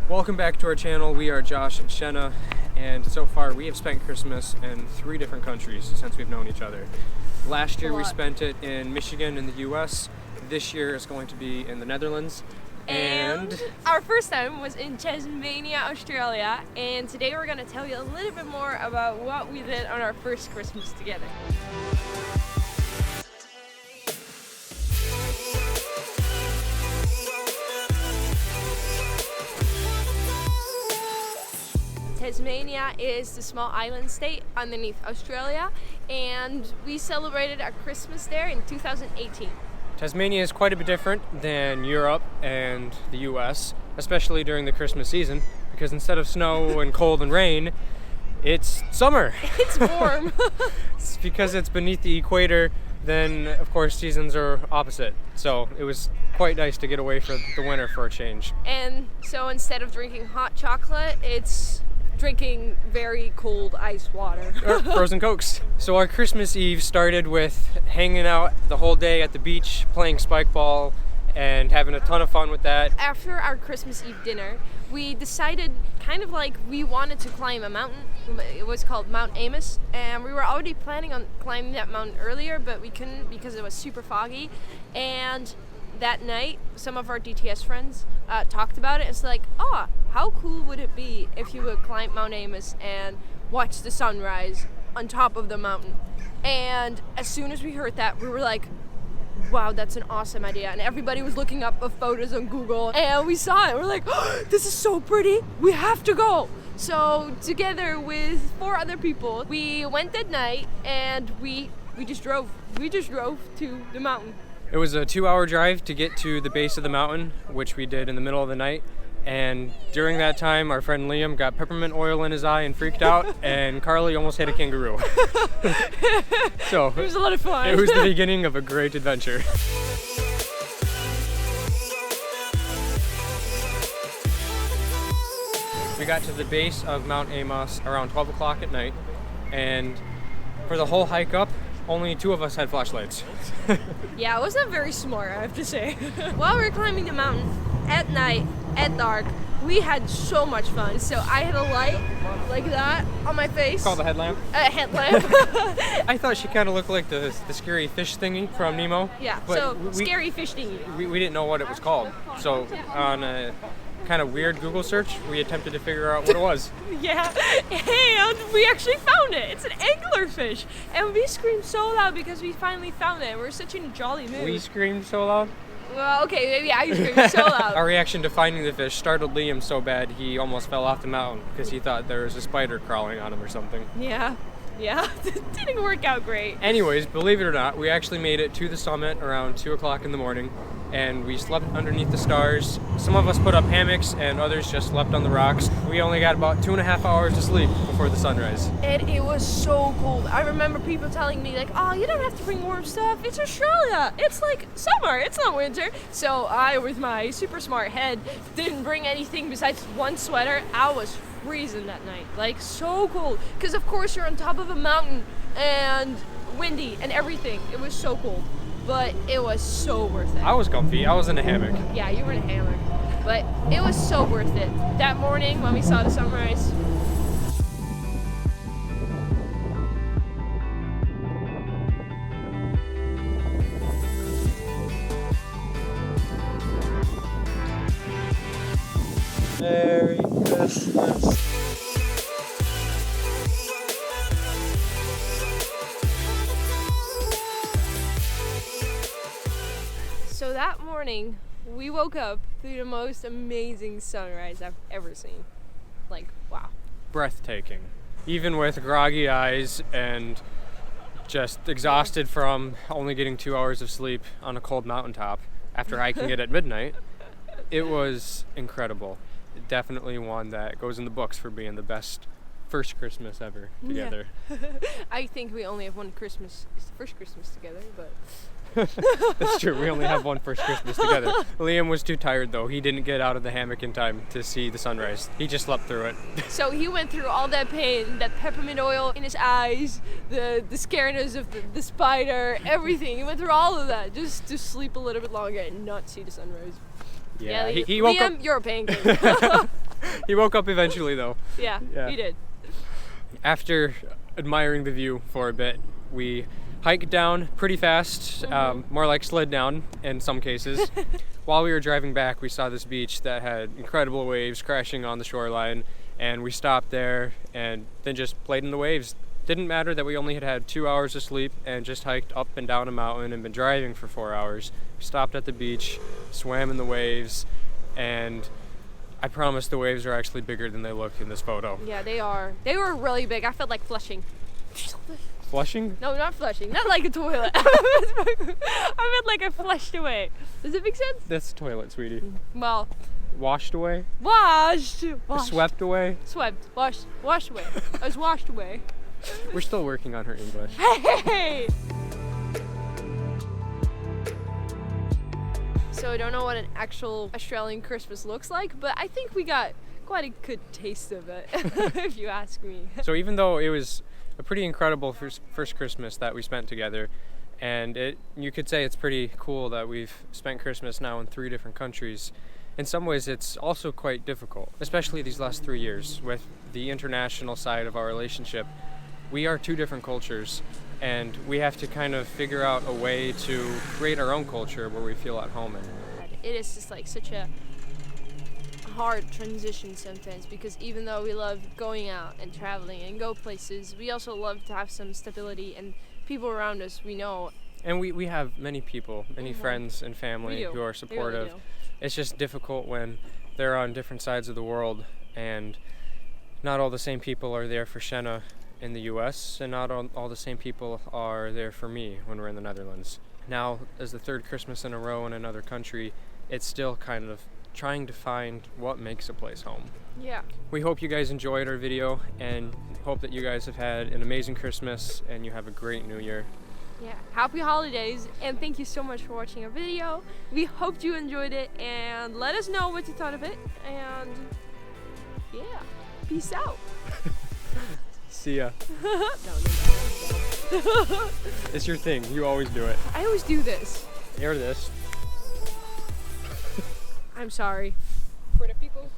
Welcome back to our channel. We are Josh and Siena, and so far we have spent Christmas in 3 different countries since we've known each other. Last year we spent it in Michigan in the US. This year is going to be in the Netherlands. And our first time was in Tasmania, Australia, and today we're going to tell you a little bit more about what we did on our first Christmas together. Tasmania is the small island state underneath Australia, and we celebrated our Christmas there in 2018. Tasmania is quite a bit different than Europe and the US, especially during the Christmas season, because instead of snow and cold and rain, it's summer. It's warm. It's because it's beneath the equator, then of course seasons are opposite. So it was quite nice to get away for the winter for a change. And so instead of drinking hot chocolate, it's drinking very cold ice water. Or frozen Cokes. So our Christmas Eve started with hanging out the whole day at the beach, playing spike ball, and having a ton of fun with that. After our Christmas Eve dinner, we decided kind of like we wanted to climb a mountain. It was called Mount Amos, and we were already planning on climbing that mountain earlier, but we couldn't because it was super foggy. And that night, some of our DTS friends talked about it. It's like, how cool would it be if you would climb Mount Amos and watch the sunrise on top of the mountain? And as soon as we heard that, we were like, wow, that's an awesome idea. And everybody was looking up photos on Google, and we saw it. We're like, this is so pretty. We have to go. So together with 4 other people, we went that night, and we just drove. We just drove to the mountain. It was a 2-hour drive to get to the base of the mountain, which we did in the middle of the night. And during that time, our friend Liam got peppermint oil in his eye and freaked out, and Carly almost hit a kangaroo. So it was a lot of fun. It was the beginning of a great adventure. We got to the base of Mount Amos around 12 o'clock at night, and for the whole hike up, only 2 of us had flashlights. Yeah, it wasn't very smart, I have to say. While we were climbing the mountain at night, at dark, we had so much fun. So I had a light like that on my face. Called a headlamp? A headlamp. I thought she kind of looked like the scary fish thingy from Nemo. Yeah, but so scary fish thingy. We didn't know what it was called. So on a kind of weird Google search, we attempted to figure out what it was. Yeah, and we actually found it. It's an anglerfish. And we screamed so loud because we finally found it. We're such in a jolly mood. We screamed so loud? Well, okay, maybe I screamed so loud. Our reaction to finding the fish startled Liam so bad he almost fell off the mountain because he thought there was a spider crawling on him or something. Yeah, it didn't work out great. Anyways, believe it or not, we actually made it to the summit around 2 o'clock in the morning, and we slept underneath the stars. Some of us put up hammocks and others just slept on the rocks. We only got about 2.5 hours of sleep before the sunrise. And it was so cold. I remember people telling me like, you don't have to bring warm stuff. It's Australia. It's like summer. It's not winter. So I, with my super smart head, didn't bring anything besides one sweater. I was freezing that night, like so cold. Because of course you're on top of a mountain and windy and everything. It was so cold. But it was so worth it. I was comfy. I was in a hammock. Yeah, you were in a hammock. But it was so worth it. That morning when we saw the sunrise. Merry Christmas. So that morning, we woke up to the most amazing sunrise I've ever seen. Like, wow. Breathtaking. Even with groggy eyes and just exhausted from only getting 2 hours of sleep on a cold mountaintop after hiking it at midnight, it was incredible. Definitely one that goes in the books for being the best first Christmas ever together. Yeah. I think we only have one Christmas. It's the first Christmas together, but That's true. We only have one first Christmas together. Liam was too tired, though. He didn't get out of the hammock in time to see the sunrise. He just slept through it. So he went through all that pain, that peppermint oil in his eyes, the scaredness of the spider, everything. He went through all of that just to sleep a little bit longer and not see the sunrise. Yeah, he woke Liam, up. you're a pancake. He woke up eventually, though. Yeah, Yeah. he did. After admiring the view for a bit, we hiked down pretty fast, more like slid down in some cases. While we were driving back, we saw this beach that had incredible waves crashing on the shoreline, and we stopped there and then just played in the waves. Didn't matter that we only had 2 hours of sleep and just hiked up and down a mountain and been driving for 4 hours. We stopped at the beach, swam in the waves, and I promise the waves are actually bigger than they look in this photo. Yeah, they are. They were really big. I felt like flushing. Flushing? No, not flushing. Not like a toilet. I meant like I flushed away. Does it make sense? That's the toilet, sweetie. Well, Washed away? washed. Swept away? Swept. Washed away. I was washed away. We're still working on her English. Hey! So I don't know what an actual Australian Christmas looks like, but I think we got quite a good taste of it, if you ask me. So even though it was a pretty incredible first Christmas that we spent together, and you could say it's pretty cool that we've spent Christmas now in 3 different countries, in some ways it's also quite difficult, especially these last 3 years with the international side of our relationship. We are 2 different cultures, and we have to kind of figure out a way to create our own culture where we feel at home in. It is just like such a hard transition sometimes, because even though we love going out and traveling and go places, we also love to have some stability and people around us we know. And we have many people, many friends and family who are supportive. We really do. It's just difficult when they're on different sides of the world, and not all the same people are there for Siena in the US, and not all the same people are there for me when we're in the Netherlands. Now, as the 3rd Christmas in a row in another country, it's still kind of trying to find what makes a place home. Yeah. We hope you guys enjoyed our video, and hope that you guys have had an amazing Christmas and you have a great New Year. Yeah. Happy holidays, and thank you so much for watching our video. We hope you enjoyed it, and let us know what you thought of it, and yeah, peace out. See ya. No. It's your thing. You always do it. I always do this. Hear this. I'm sorry. For the people who